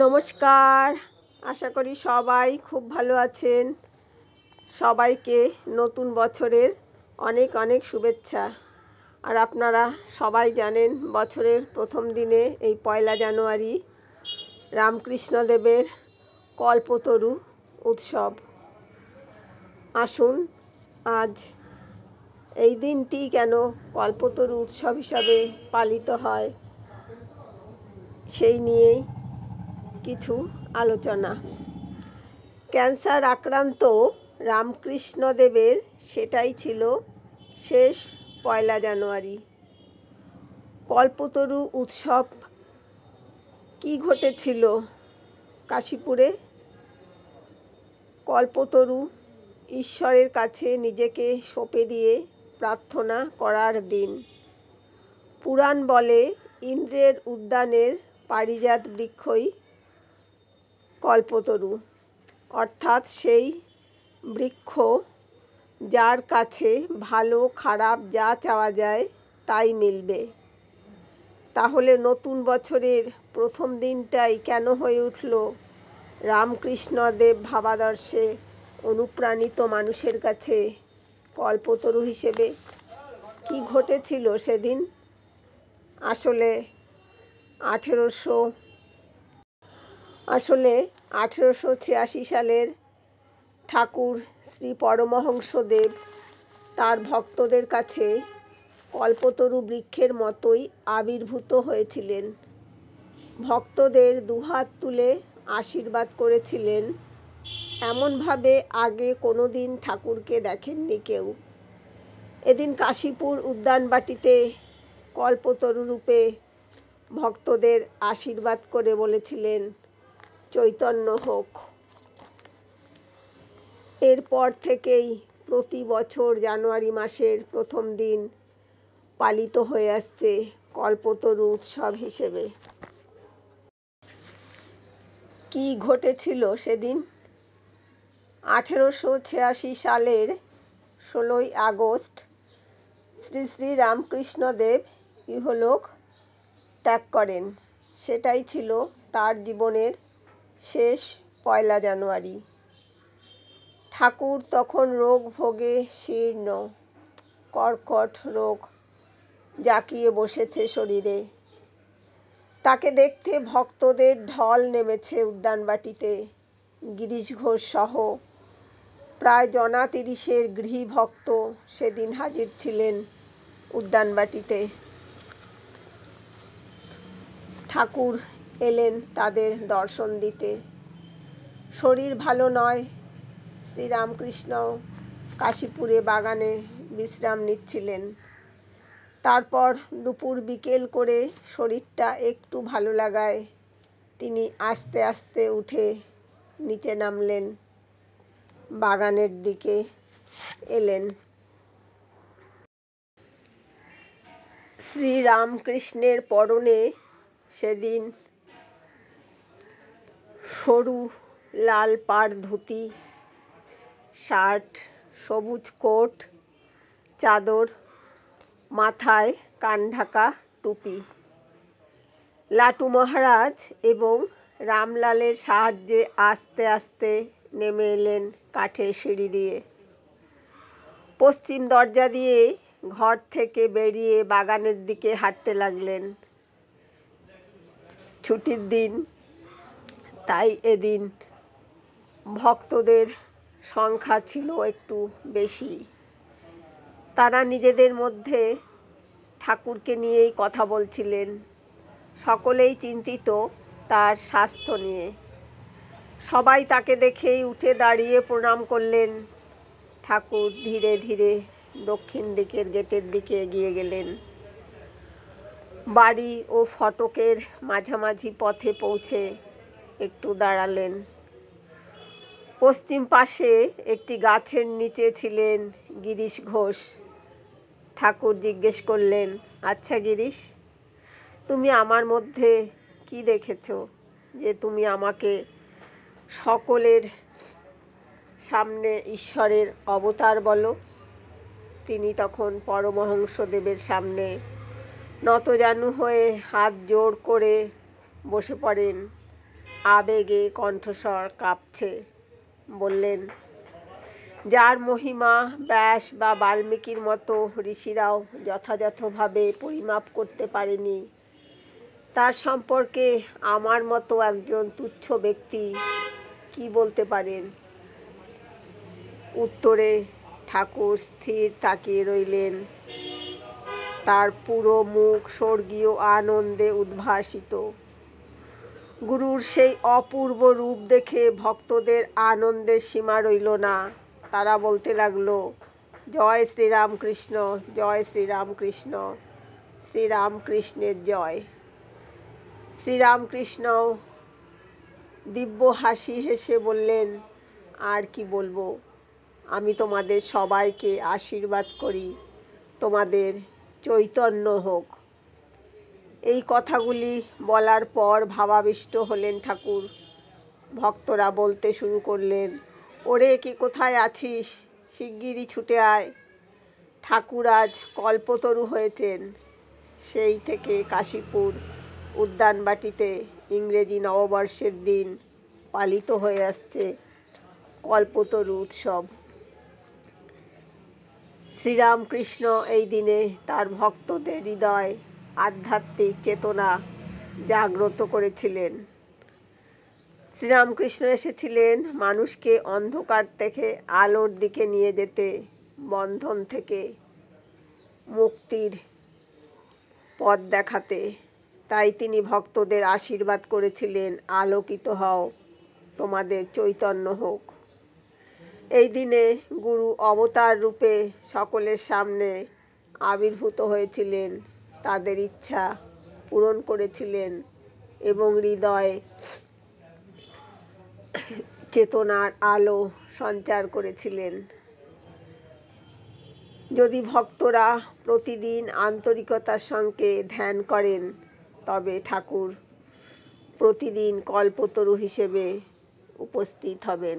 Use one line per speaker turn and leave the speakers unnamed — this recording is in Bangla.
নমস্কার। আশা করি সবাই খুব ভালো আছেন। সবাইকে নতুন বছরের অনেক অনেক শুভেচ্ছা। আর আপনারা সবাই জানেন বছরের প্রথম দিনে এই 1 জানুয়ারি রামকৃষ্ণদেবের কল্পতরু উৎসব। আসুন আজ এই দিনটি কেন কল্পতরু উৎসব হিসাবে পালিত হয় সেই নিয়েই কিছু আলোচনা। ক্যান্সার আক্রান্ত রামকৃষ্ণদেবের সেটাই ছিল শেষ 1 জানুয়ারি। কল্পতরু উৎসব কি ঘটেছিল কাশীপুরে? কল্পতরু ঈশ্বরের কাছে নিজেকে সঁপে দিয়ে প্রার্থনা করার দিন। পুরাণ বলে ইন্দ্রের উদ্যানের পারিজাত বৃক্ষই কল্পতরু, অর্থাৎ সেই বৃক্ষ যার কাছে ভালো খারাপ যা চাওয়া যায় তাই মিলবে। তাহলে নতুন বছরের প্রথম দিনটাই কেন হয়ে উঠল রামকৃষ্ণদেব ভাবাদর্শে অনুপ্রাণিত মানুষের কাছে কল্পতরু হিসেবে? কি ঘটেছিল সেদিন? আসলে 1886 সালের ঠাকুর শ্রী পরমহংসদেব তার ভক্তদের কাছে কল্পতরু বৃক্ষের মতোই আবির্ভূত হয়েছিলেন। ভক্তদের দুহাত তুলে আশীর্বাদ করেছিলেন এমনভাবে আগে কোনোদিন ঠাকুরকে দেখেননি কেউ। এদিন কাশীপুর উদ্যানবাটিতে কল্পতরু রূপে ভক্তদের আশীর্বাদ করে বলেছিলেন, চৈতন্য হোক। এরপর থেকেই প্রতি বছর জানুয়ারি মাসের প্রথম দিন পালিত হয়ে আসছে কল্পতরু উৎসব হিসেবে। কি ঘটেছিল সেদিন? 1886 সালের 16ই আগস্ট শ্রী শ্রী রামকৃষ্ণদেব ইহলোক ত্যাগ করেন। সেটাই ছিল তার জীবনের শেষ 1 জানুয়ারি। ঠাকুর তখন রোগ ভোগে শীর্ণ, কর্কট রোগ জাঁকিয়ে বসেছে শরীরে। তাকে দেখতে ভক্তদের ঢল নেমেছে উদ্যানবাটিতে। গিরিশ ঘোষ সহ প্রায় জনা 30-এর গৃহী ভক্ত সেদিন হাজির ছিলেন উদ্যানবাটিতে। ঠাকুর এলেন তাদের দর্শন দিতে। শরীর ভালো নয়, শ্রীরামকৃষ্ণ কাশীপুরে বাগানে বিশ্রাম নিচ্ছিলেন। তারপর দুপুর বিকেল করে শরীরটা একটু ভালো লাগায় তিনি আস্তে আস্তে উঠে নিচে নামলেন, বাগানের দিকে এলেন। শ্রীরামকৃষ্ণের পরনে সেদিন সরু লাল পাড় ধুতি, শার্ট, সবুজ কোট, চাদর, মাথায় কানঢাকা টুপি। লাটু মহারাজ এবং রামলালের সাহায্যে আস্তে আস্তে নেমে এলেন কাঠের সিঁড়ি দিয়ে। পশ্চিম দরজা দিয়ে ঘর থেকে বেরিয়ে বাগানের দিকে হাঁটতে লাগলেন। ছুটির দিন, তাই এদিন ভক্তদের সংখ্যা ছিল একটু বেশি। তারা নিজেদের মধ্যে ঠাকুরকে নিয়েই কথা বলছিলেন। সকলেই চিন্তিত তার স্বাস্থ্য নিয়ে। সবাই তাকে দেখেই উঠে দাঁড়িয়ে প্রণাম করলেন। ঠাকুর ধীরে ধীরে দক্ষিণ দিকের গেটের দিকে এগিয়ে গেলেন। বাড়ি ও ফটকের মাঝামাঝি পথে পৌঁছে একটু দাঁড়ালেন। পশ্চিম পাশে একটি গাছের নিচে ছিলেন গিরিশ ঘোষ। ঠাকুর জিজ্ঞেস করলেন, আচ্ছা গিরিশ, তুমি আমার মধ্যে কি দেখেছো যে তুমি আমাকে সকলের সামনে ঈশ্বরের অবতার বলো? তিনি তখন পরমহংসদেবের সামনে নতজানু হয়ে হাত জোড় করে বসে পড়েন। আবেগে কণ্ঠস্বর কাঁপছে। বললেন, যার মহিমা ব্যাস বা বাল্মীকির মতো ঋষিরাও যথাযথভাবে পরিমাপ করতে পারেনি, তার সম্পর্কে আমার মতো একজন তুচ্ছ ব্যক্তি কি বলতে পারেন? উত্তরে ঠাকুর স্থির তাকিয়ে রইলেন। তার পুরো মুখ স্বর্গীয় আনন্দে উদ্ভাসিত। গুরুর সেই অপূর্ব রূপ দেখে ভক্তদের আনন্দের সীমা রইল না। তারা বলতে লাগলো, জয় শ্রীরামকৃষ্ণ, জয় শ্রীরামকৃষ্ণ, শ্রীরামকৃষ্ণের জয়। শ্রীরামকৃষ্ণ দিব্য হাসি হেসে বললেন, আর কি বলবো, আমি তোমাদের সবাইকে আশীর্বাদ করি, তোমাদের চৈতন্য হোক। এই কথাগুলি বলার পর ভাবাবিষ্ট হলেন ঠাকুর। ভক্তরা বলতে শুরু করলেন, ওরে কে কোথায় আছিস, শিগগিরই ছুটে আয়, ঠাকুর আজ কল্পতরু হয়েছেন। সেই থেকে কাশীপুর উদ্যানবাটিতে ইংরেজি নববর্ষের দিন পালিত হয়ে আসছে কল্পতরু উৎসব। শ্রীরামকৃষ্ণ এই দিনে তার ভক্তদের হৃদয় আধ্যাত্মিক চেতনা জাগ্রত করেছিলেন। শ্রীরামকৃষ্ণ এসেছিলেন মানুষকে অন্ধকার থেকে আলোর দিকে নিয়ে যেতে, বন্ধন থেকে মুক্তির পথ দেখাতে। তাই তিনি ভক্তদের আশীর্বাদ করেছিলেন, আলোকিত হও, তোমাদের চৈতন্য হোক। এই দিনে গুরু অবতার রূপে সকলের সামনে আবির্ভূত হয়েছিলেন, তাদের ইচ্ছা পূরণ করেছিলেন এবং হৃদয়ে চেতনার আলো সঞ্চার করেছিলেন। যদি ভক্তরা প্রতিদিন আন্তরিকতার সঙ্গে ধ্যান করেন, তবে ঠাকুর প্রতিদিন কল্পতরু হিসেবে উপস্থিত হবেন।